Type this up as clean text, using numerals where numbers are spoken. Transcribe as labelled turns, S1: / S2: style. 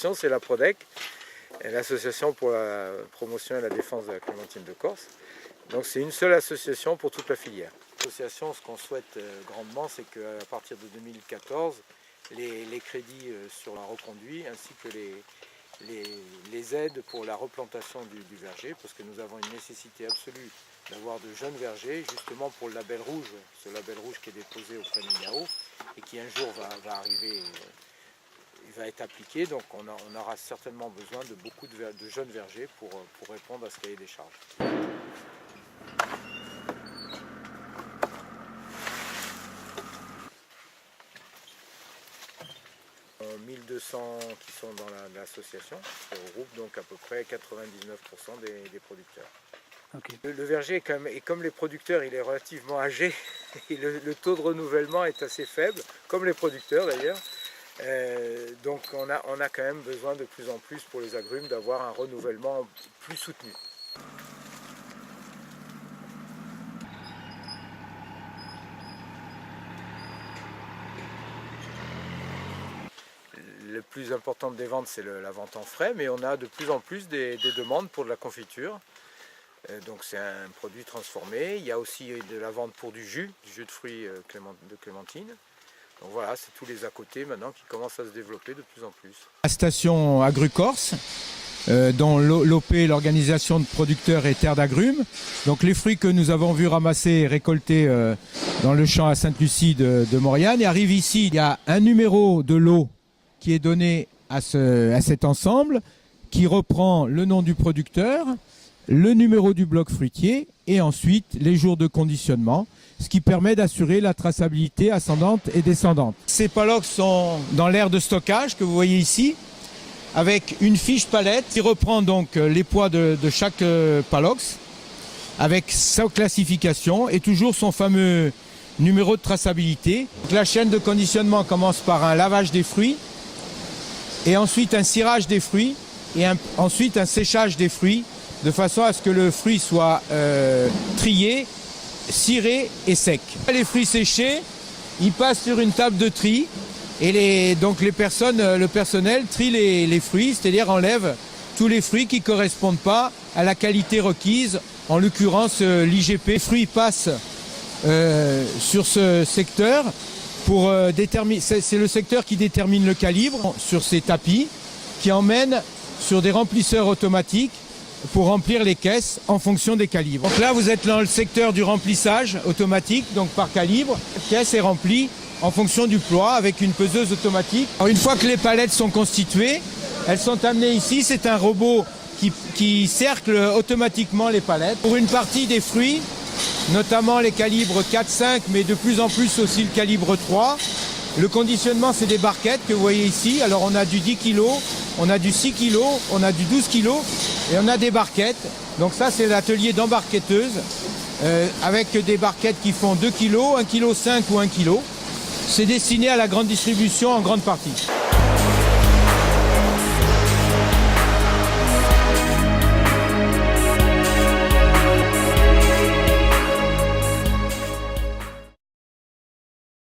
S1: association, c'est la PRODEC, l'association pour la promotion et la défense de la clémentine de Corse. Donc c'est une seule association pour toute la filière. L'association, ce qu'on souhaite grandement, c'est qu'à partir de 2014, les crédits sur la reconduit ainsi que les aides pour la replantation du verger, parce que nous avons une nécessité absolue d'avoir de jeunes vergers, justement pour le label rouge, ce label rouge qui est déposé auprès de l'INAO et qui un jour va arriver, il va être appliqué. Donc on aura certainement besoin de beaucoup de jeunes vergers pour répondre à ce cahier des charges. En 1200 qui sont dans l'association, ça regroupe donc à peu près 99% des producteurs. Okay. Le verger est comme les producteurs, il est relativement âgé et le taux de renouvellement est assez faible, comme les producteurs d'ailleurs. Donc on a quand même besoin de plus en plus pour les agrumes d'avoir un renouvellement plus soutenu. Le plus important des ventes, c'est la vente en frais, mais on a de plus en plus des demandes pour de la confiture. Donc c'est un produit transformé. Il y a aussi de la vente pour du jus de fruits de clémentine. Donc voilà, c'est tous les à côté maintenant qui commencent à se développer de plus en plus.
S2: La station AgruCorse, dont l'OP, l'organisation de producteurs et terres d'agrumes. Donc les fruits que nous avons vus ramasser et récolter dans le champ à Sainte-Lucie de Mauriane. Et arrive ici, il y a un numéro de lot qui est donné à cet ensemble, qui reprend le nom du producteur, le numéro du bloc fruitier et ensuite les jours de conditionnement, ce qui permet d'assurer la traçabilité ascendante et descendante. Ces palox sont dans l'aire de stockage que vous voyez ici, avec une fiche palette qui reprend donc les poids de chaque palox, avec sa classification et toujours son fameux numéro de traçabilité. Donc, la chaîne de conditionnement commence par un lavage des fruits, et ensuite un cirage des fruits, et ensuite un séchage des fruits, de façon à ce que le fruit soit trié, ciré et sec. Les fruits séchés, ils passent sur une table de tri et le personnel trie les fruits, c'est-à-dire enlève tous les fruits qui ne correspondent pas à la qualité requise, en l'occurrence l'IGP. Les fruits passent sur ce secteur pour déterminer, c'est le secteur qui détermine le calibre sur ces tapis qui emmènent sur des remplisseurs automatiques pour remplir les caisses en fonction des calibres. Donc là, vous êtes dans le secteur du remplissage automatique, donc par calibre. La caisse est remplie en fonction du poids avec une peseuse automatique. Alors, une fois que les palettes sont constituées, elles sont amenées ici. C'est un robot qui cercle automatiquement les palettes. Pour une partie des fruits, notamment les calibres 4-5, mais de plus en plus aussi le calibre 3, le conditionnement, c'est des barquettes que vous voyez ici. Alors on a du 10 kg, on a du 6 kg, on a du 12 kg et on a des barquettes. Donc ça, c'est l'atelier d'embarquetteuse avec des barquettes qui font 2 kg, 1,5 kg ou 1 kg. C'est destiné à la grande distribution en grande partie.